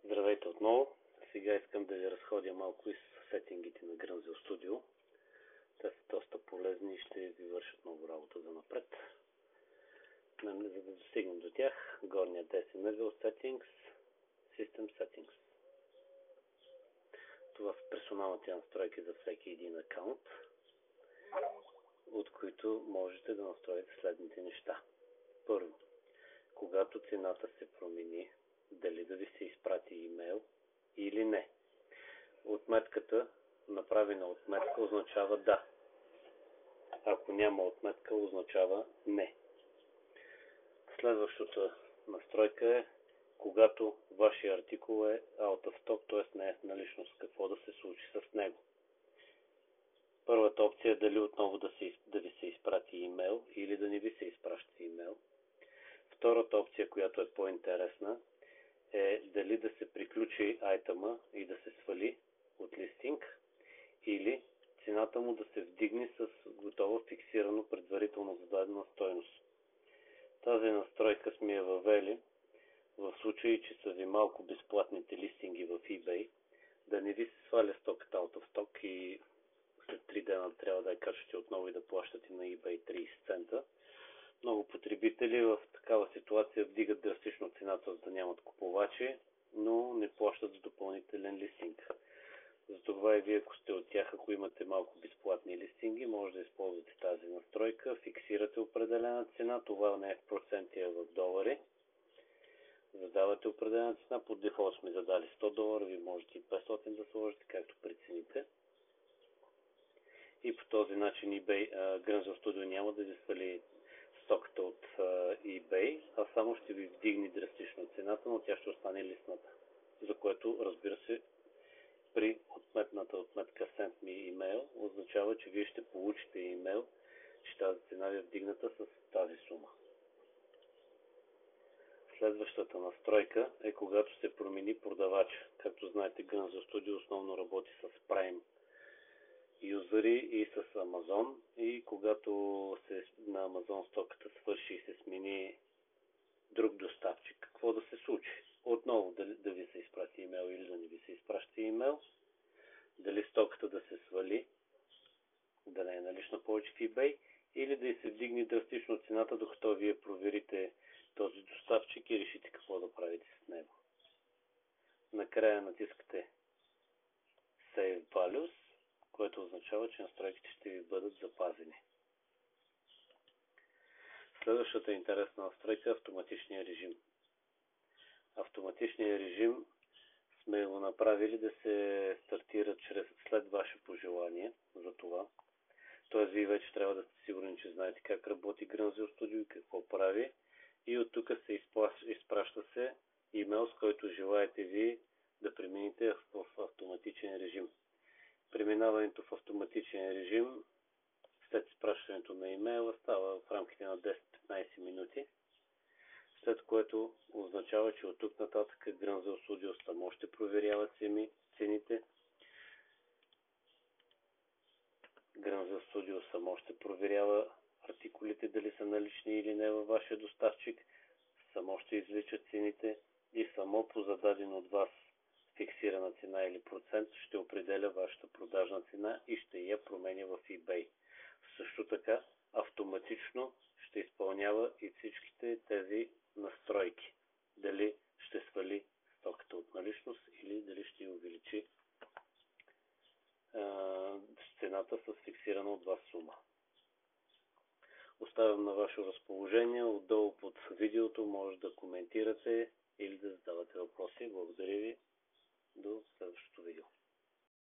Здравейте отново. Сега искам да ви разходя малко из сетингите на Grunzel Studio. Те са доста полезни и ще ви вършат много работа за напред. За да достигнем до тях, горният десен ъгъл Settings, System Settings. Това са персоналните настройки за всеки един акаунт, от които можете да настроите следните неща. Първо, когато цената се промени, дали да ви се изпрати имейл или не. Отметката, направена отметка, означава да. Ако няма отметка, означава не. Следващата настройка е, когато вашия артикул е out of stock, т.е. не е в наличност, какво да се случи с него. Първата опция е дали отново да ви се изпрати имейл или да не ви се изпраща имейл. Втората опция, която е по-интересна, е дали да се приключи айтема и да се свали от листинг, или цената му да се вдигне с готова фиксирано предварително зададена стойност. Тази настройка сме я въвели в случай, че са ви малко безплатните листинги в eBay, да не ви се сваля стоката out of stock и след 3 дена трябва да я качате отново и да плащате на eBay 30 цента. Много потребители в такава ситуация вдигат драстично цената, за да нямат купувачи, но не плащат за допълнителен листинг. Затова и вие, ако сте от тях, ако имате малко безплатни листинги, може да използвате тази настройка, фиксирате определена цена, това не е в проценти, а в долари. Задавате определена цена, по дефолт сме задали $100, ви можете и 500 да сложите, както прецените. И по този начин Grunzel Studio няма да ви свали стоката от eBay, а само ще ви вдигне драстично цената, но тя ще остане листната. За което, разбира се, при отметната отметка Send Me Email означава, че вие ще получите имейл, че тази цена ви е вдигната с тази сума. Следващата настройка е когато се промени продавач. Както знаете, Grunzel Studio основно работи с Prime юзери и с Amazon, и когато на Amazon стоката свърши и се смени друг доставчик, какво да се случи? Отново да ви се изпрати имейл или да не ви се изпраща имейл, дали стоката да се свали, да не е налична повече в eBay, или да й се вдигне драстично цената, докато вие проверите този доставчик и решите какво да правите с него. Накрая натискате Save Values, което означава, че настройките ще ви бъдат запазени. Следващата интересна настройка е автоматичния режим. Автоматичния режим сме го направили да се стартира след ваше пожелание за това. Т.е. вие вече трябва да сте сигурни, че знаете как работи Grunzel Studio и какво прави. И от тук се изпраща се имейл, с който желаете ви да преминете в автоматичен режим. Преминаването в автоматичен режим след изпращането на имейла става в рамките на 10-15 минути, след което означава, че от тук нататък Grunzel Studio само ще проверява цените. Grunzel Studio само ще проверява артикулите дали са налични или не във вашия доставчик, само ще извлича цените и само по зададен от вас фиксирана цена или процент ще определя вашата продажна цена и ще я променя в eBay. Също така автоматично ще изпълнява и всичките тези настройки. Дали ще свали стоката от наличност или дали ще увеличи цената с фиксирана от вас сума. Оставям на ваше разположение. Отдолу под видеото може да коментирате